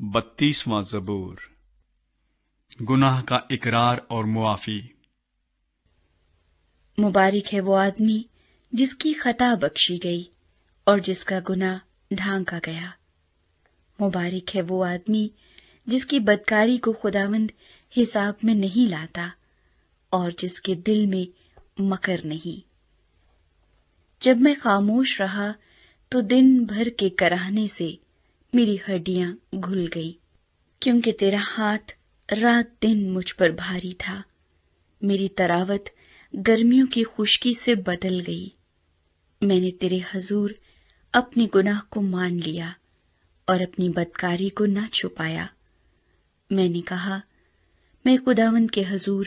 32واں زبور، گناہ کا اقرار اور معافی۔ مبارک ہے وہ آدمی جس کی خطا بخشی گئی اور جس کا گناہ ڈھانکا گیا۔ مبارک ہے وہ آدمی جس کی بدکاری کو خداوند حساب میں نہیں لاتا اور جس کے دل میں مکر نہیں۔ جب میں خاموش رہا تو دن بھر کے کراہنے سے میری ہڈیاں گھل گئی، کیونکہ تیرا ہاتھ رات دن مجھ پر بھاری تھا۔ میری تراوت گرمیوں کی خشکی سے بدل گئی۔ میں نے تیرے حضور اپنے گناہ کو مان لیا اور اپنی بدکاری کو نہ چھپایا۔ میں نے کہا، میں خداوند کے حضور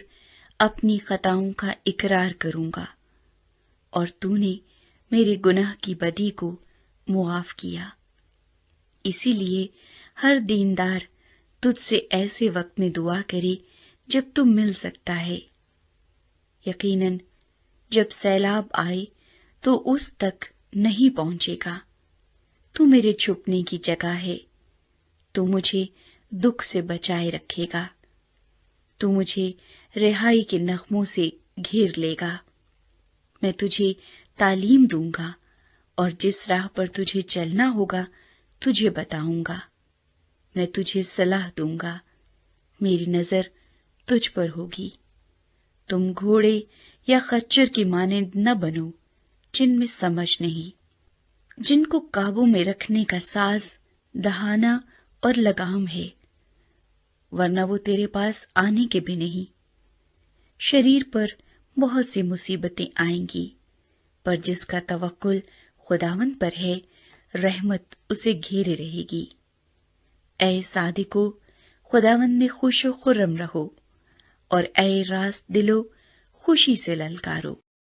اپنی خطاؤں کا اقرار کروں گا، اور تو نے میرے گناہ کی بدی کو معاف کیا۔ اسی لیے ہر دیندار تجھ سے ایسے وقت میں دعا کرے جب تو مل سکتا ہے۔ یقیناً جب سیلاب آئے تو اس تک نہیں پہنچے گا۔ تو میرے چھپنے کی جگہ ہے، تو مجھے دکھ سے بچائے رکھے گا۔ تو مجھے رہائی کے نغموں سے گھیر لے گا۔ میں تجھے تعلیم دوں گا اور جس راہ پر تجھے چلنا ہوگا تجھے بتاؤں گا۔ میں تجھے صلاح دوں گا، میری نظر تجھ پر ہوگی۔ تم گھوڑے یا خچر کی مانند نہ بنو جن میں سمجھ نہیں، جن کو قابو میں رکھنے کا ساز دہانا اور لگام ہے، ورنہ وہ تیرے پاس آنے کے بھی نہیں۔ شریر پر بہت سی مصیبتیں آئیں گی، پر جس کا توکل خداوند پر ہے رحمت اسے گھیرے رہے گی۔ اے صادقو، خداوند میں خوش و خرم رہو، اور اے راست دلو خوشی سے للکارو۔